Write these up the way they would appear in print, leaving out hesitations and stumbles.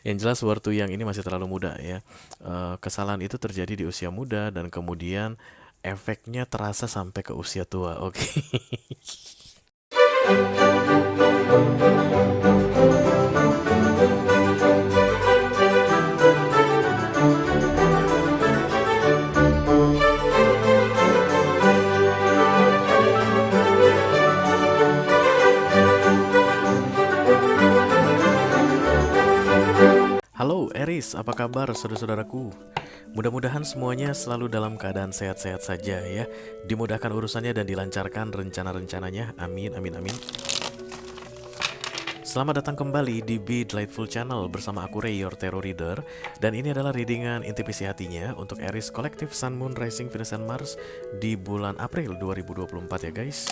Yang jelas Wortu yang ini masih terlalu muda ya. Kesalahan itu terjadi di usia muda dan kemudian efeknya terasa sampai ke usia tua. Oke. Halo Eris, apa kabar saudara-saudaraku? Mudah-mudahan semuanya selalu dalam keadaan sehat-sehat saja ya. Dimudahkan urusannya dan dilancarkan rencana-rencananya. Amin, amin, amin. Selamat datang kembali di Be Delightful Channel bersama aku Ray, your tarot reader. Dan ini adalah readingan intuisi hatinya untuk Aries Collective Sun, Moon, Rising, Venus, and Mars di bulan April 2024 ya guys.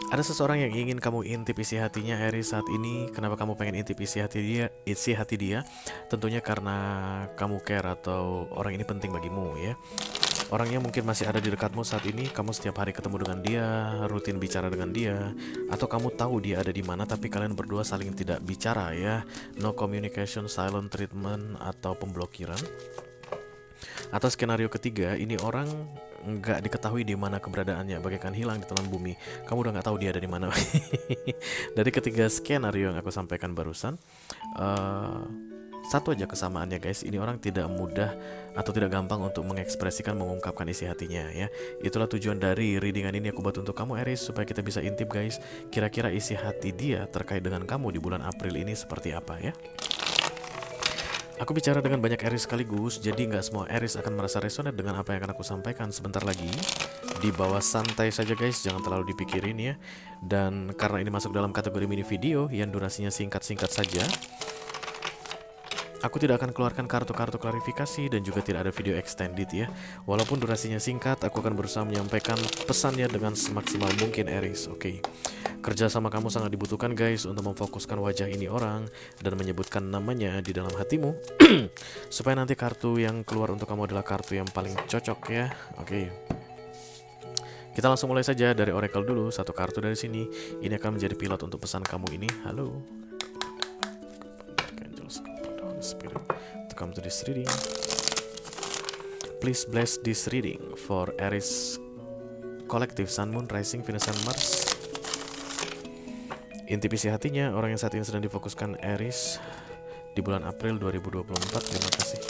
Ada seseorang yang ingin kamu intip isi hatinya Aries saat ini. Kenapa kamu pengen intip isi hati dia? Isi hati dia tentunya karena kamu care atau orang ini penting bagimu ya. Orangnya mungkin masih ada di dekatmu saat ini. Kamu setiap hari ketemu dengan dia, rutin bicara dengan dia, atau kamu tahu dia ada di mana tapi kalian berdua saling tidak bicara ya. No communication, silent treatment, atau pemblokiran. Atau skenario ketiga, ini orang nggak diketahui di mana keberadaannya, bagaikan hilang di telan bumi. Kamu udah nggak tahu dia ada di mana. Dari ketiga skenario yang aku sampaikan barusan, eh, satu aja kesamaannya guys. Ini orang tidak mudah atau tidak gampang untuk mengekspresikan, mengungkapkan isi hatinya ya. Itulah tujuan dari readingan ini aku buat untuk kamu Aries, supaya kita bisa intip guys, kira-kira isi hati dia terkait dengan kamu di bulan April ini seperti apa ya. Aku bicara dengan banyak Aries sekaligus, jadi nggak semua Aries akan merasa resonate dengan apa yang akan aku sampaikan sebentar lagi. Di bawah santai saja guys, jangan terlalu dipikirin ya. Dan karena ini masuk dalam kategori mini video yang durasinya singkat-singkat saja, aku tidak akan keluarkan kartu-kartu klarifikasi dan juga tidak ada video extended ya. Walaupun durasinya singkat, aku akan berusaha menyampaikan pesannya dengan semaksimal mungkin Aries. Oke. Kerja sama kamu sangat dibutuhkan guys untuk memfokuskan wajah ini orang dan menyebutkan namanya di dalam hatimu supaya nanti kartu yang keluar untuk kamu adalah kartu yang paling cocok ya. Oke. Kita langsung mulai saja dari Oracle dulu. Satu kartu dari sini. Ini akan menjadi pilot untuk pesan kamu ini. Halo. Spirit to come to this reading. Please bless this reading for Aries Collective Sun, Moon, Rising, Venus, and Mars. Intip isi hatinya orang yang saat ini sedang difokuskan Aries di bulan April 2024. Terima kasih.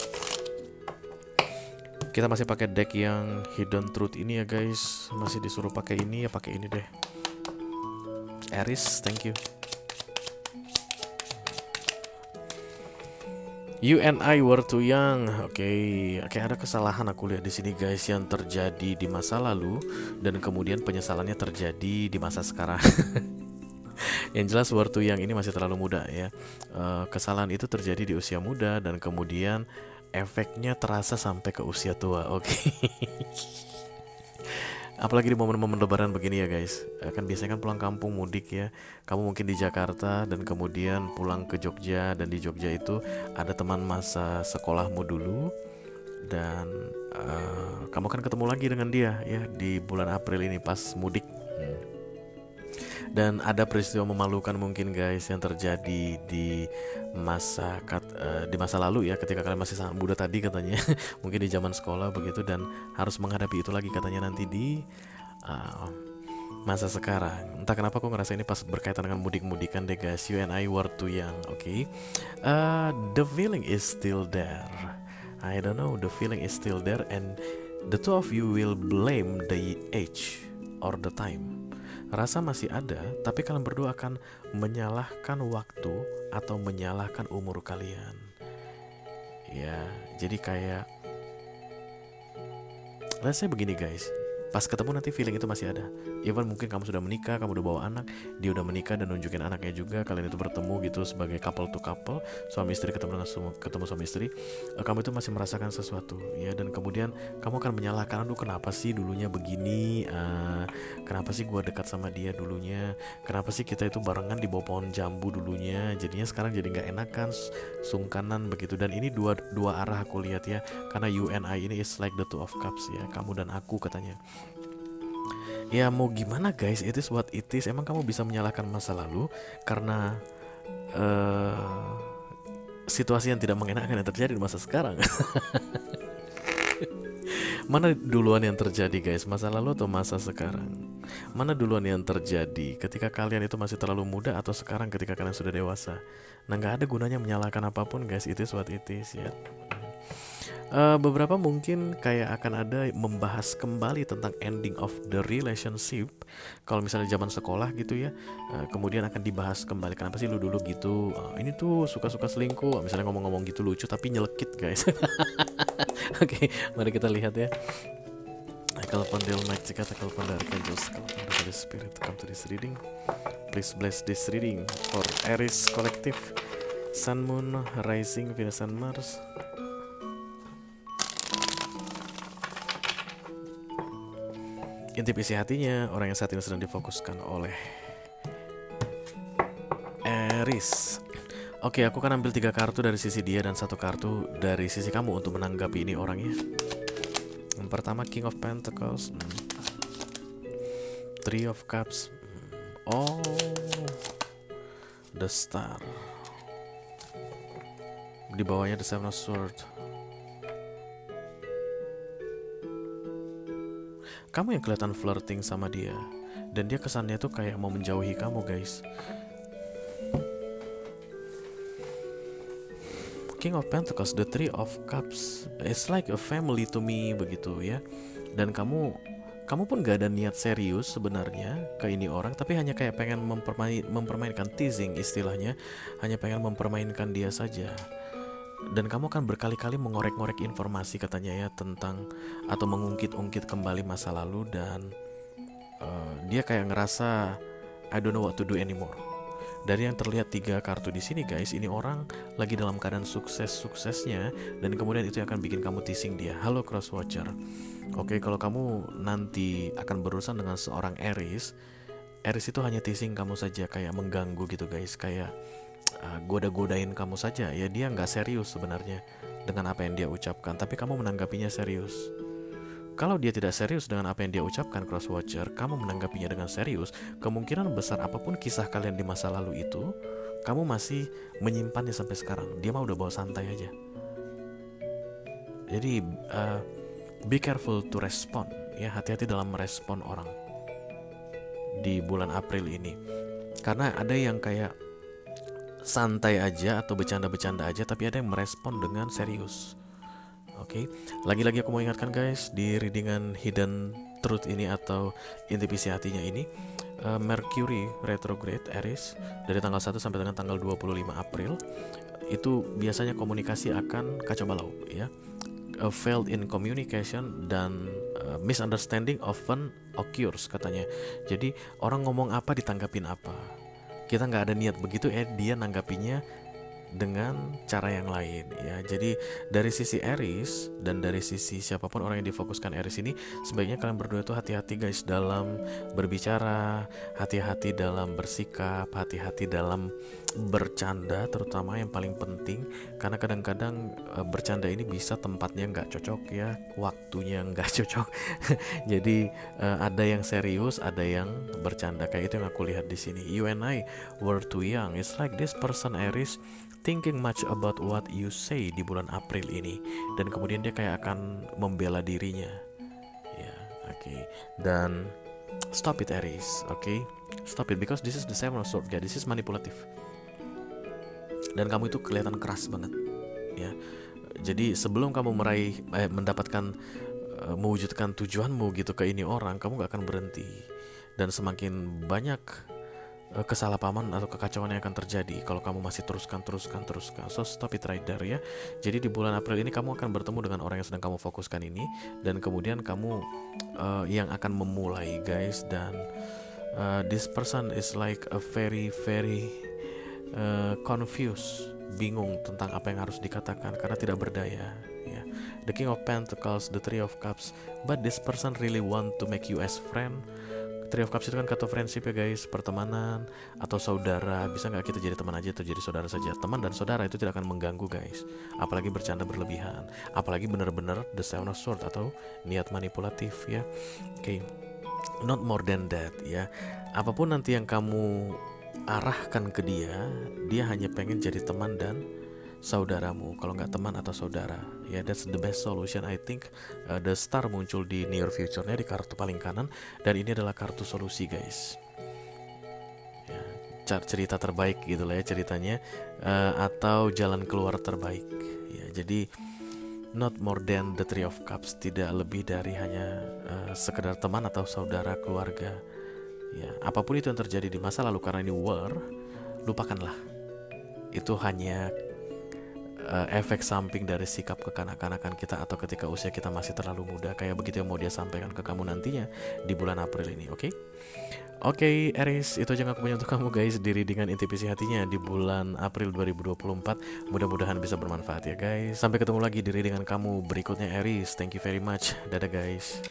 Kita masih pakai deck yang Hidden Truth ini ya guys. Masih disuruh pakai ini ya, pakai ini deh. Aries, thank you. You and I were too young. Oke, ada kesalahan aku lihat di sini guys yang terjadi di masa lalu dan kemudian penyesalannya terjadi di masa sekarang. Yang jelas were too young ini masih terlalu muda ya. Kesalahan itu terjadi di usia muda dan kemudian efeknya terasa sampai ke usia tua. Oke. Apalagi di momen-momen lebaran begini ya guys. Kan biasanya kan pulang kampung mudik ya. Kamu mungkin di Jakarta dan kemudian pulang ke Jogja. Dan di Jogja itu ada teman masa sekolahmu dulu. Dan kamu kan ketemu lagi dengan dia ya di bulan April ini pas mudik. Dan ada peristiwa memalukan mungkin guys yang terjadi di masa lalu ya, ketika kalian masih sangat muda tadi katanya. Mungkin di zaman sekolah begitu, dan harus menghadapi itu lagi katanya nanti di masa sekarang. Entah kenapa aku ngerasa ini pas berkaitan dengan mudik-mudikan deh guys. You and I were too young. Oke. The feeling is still there. I don't know, the feeling is still there, and the two of you will blame the age or the time. Rasa masih ada, tapi kalian berdua akan menyalahkan waktu atau menyalahkan umur kalian. Ya, jadi kayak let's say begini guys. Pas ketemu nanti feeling itu masih ada. Even mungkin kamu sudah menikah, kamu udah bawa anak, dia udah menikah dan nunjukin anaknya juga, kalian itu bertemu gitu sebagai couple to couple, suami istri ketemu suami istri, kamu itu masih merasakan sesuatu ya, dan kemudian kamu akan menyalahkan, aduh kenapa sih dulunya begini, kenapa sih gua dekat sama dia dulunya, kenapa sih kita itu barengan di bawah pohon jambu dulunya, jadinya sekarang jadi nggak enakan, sungkanan begitu. Dan ini dua arah aku lihat ya, karena you and I ini is like the two of cups ya, kamu dan aku katanya. Ya mau gimana guys, it is what it is. Emang kamu bisa menyalahkan masa lalu karena situasi yang tidak mengenakan yang terjadi di masa sekarang. Mana duluan yang terjadi guys, masa lalu atau masa sekarang? Mana duluan yang terjadi, ketika kalian itu masih terlalu muda atau sekarang ketika kalian sudah dewasa? Nah, nggak ada gunanya menyalahkan apapun guys, it is what it is ya. Beberapa mungkin kayak akan ada membahas kembali tentang ending of the relationship. Kalau misalnya zaman sekolah gitu ya, kemudian akan dibahas kembali kenapa sih lu dulu gitu. Ini tuh suka-suka selingkuh. Misalnya ngomong-ngomong gitu lucu tapi nyelekit guys. Oke, mari kita lihat ya. Kalau Pandel Mike jika kalau Pandel Archangels, kalau Pandel Holy Spirit come to this reading. Please bless this reading for Aries Collective, Sun Moon Rising Venus and Mars. Intip isi hatinya orang yang saat ini sedang difokuskan oleh Aries. Oke, aku akan ambil 3 kartu dari sisi dia dan 1 kartu dari sisi kamu untuk menanggapi ini orangnya. Yang pertama King of Pentacles, Three of Cups, oh, The Star. Di bawahnya The Seven of Swords. Kamu yang kelihatan flirting sama dia, dan dia kesannya tuh kayak mau menjauhi kamu guys. King of Pentacles, the Three of Cups, it's like a family to me begitu ya. Dan kamu pun gak ada niat serius sebenarnya ke ini orang, tapi hanya kayak pengen mempermainkan, teasing istilahnya, hanya pengen mempermainkan dia saja. Dan kamu akan berkali-kali mengorek-ngorek informasi katanya ya tentang atau mengungkit-ungkit kembali masa lalu, dan dia kayak ngerasa I don't know what to do anymore. Dari yang terlihat 3 kartu di sini guys, ini orang lagi dalam keadaan sukses-suksesnya, dan kemudian itu akan bikin kamu teasing dia. Halo Crosswatcher. Oke, kalau kamu nanti akan berurusan dengan seorang Aries itu hanya teasing kamu saja, kayak mengganggu gitu guys, kayak goda-godain kamu saja ya. Dia nggak serius sebenarnya dengan apa yang dia ucapkan, tapi kamu menanggapinya serius. Kalau dia tidak serius dengan apa yang dia ucapkan, Crosswatcher, kamu menanggapinya dengan serius, kemungkinan besar apapun kisah kalian di masa lalu itu, kamu masih menyimpannya sampai sekarang. Dia mah udah bawa santai aja. Jadi be careful to respond ya, hati-hati dalam merespon orang di bulan April ini, karena ada yang kayak santai aja atau bercanda-bercanda aja, tapi ada yang merespon dengan serius. Oke, lagi-lagi aku mau ingatkan guys, di readingan Hidden Truth ini atau intip isi hatinya ini, Mercury retrograde Aries dari tanggal 1 sampai dengan tanggal 25 April itu biasanya komunikasi akan kacau balau ya. Failed in communication dan misunderstanding often occurs katanya. Jadi orang ngomong apa ditanggapin apa. Kita nggak ada niat begitu, dia nanggapinya dengan cara yang lain ya. Jadi dari sisi Aries dan dari sisi siapapun orang yang difokuskan Aries ini, sebaiknya kalian berdua itu hati-hati guys dalam berbicara, hati-hati dalam bersikap, hati-hati dalam bercanda, terutama yang paling penting, karena kadang-kadang bercanda ini bisa tempatnya nggak cocok ya, waktunya nggak cocok. Jadi ada yang serius, ada yang bercanda, kayak itu yang aku lihat di sini. You and I were too young. It's like this person Aries thinking much about what you say di bulan April ini, dan kemudian dia kayak akan membela dirinya ya. Oke. Dan stop it Aries, oke? Stop it, because this is the Seven of Swords guys. This is manipulative, dan kamu itu kelihatan keras banget ya. Jadi sebelum kamu mendapatkan mewujudkan tujuanmu gitu ke ini orang, kamu gak akan berhenti, dan semakin banyak kesalahpahaman atau kekacauan yang akan terjadi kalau kamu masih teruskan. So stop it right there ya. Jadi di bulan April ini kamu akan bertemu dengan orang yang sedang kamu fokuskan ini, dan kemudian kamu yang akan memulai guys. Dan this person is like a very confused, bingung tentang apa yang harus dikatakan karena tidak berdaya ya. The King of Pentacles, the Three of Cups, but this person really want to make you as friend. Three of Cups itu kan kata friendship ya guys, pertemanan atau saudara. Bisa nggak kita jadi teman aja atau jadi saudara saja? Teman dan saudara itu tidak akan mengganggu guys, apalagi bercanda berlebihan, apalagi benar-benar the Seven of Swords atau niat manipulatif ya. Oke, not more than that ya. Apapun nanti yang kamu arahkan ke dia, dia hanya pengen jadi teman dan saudaramu, kalau nggak teman atau saudara. Ya, that's the best solution I think. The star muncul di near future-nya di kartu paling kanan, dan ini adalah kartu solusi guys. Ya, cerita terbaik gitu lah ya ceritanya, atau jalan keluar terbaik. Ya, jadi not more than the Three of Cups, tidak lebih dari hanya sekedar teman atau saudara keluarga. Ya, apapun itu yang terjadi di masa lalu karena ini war, lupakanlah. Itu hanya efek samping dari sikap kekanak-kanakan kita atau ketika usia kita masih terlalu muda. Kayak begitu yang mau dia sampaikan ke kamu nantinya di bulan April ini, oke? Oke, Aries, itu aja yang aku punya untuk kamu guys di readingan intuisi hatinya di bulan April 2024. Mudah-mudahan bisa bermanfaat ya guys. Sampai ketemu lagi di readingan kamu berikutnya Aries. Thank you very much. Dadah guys.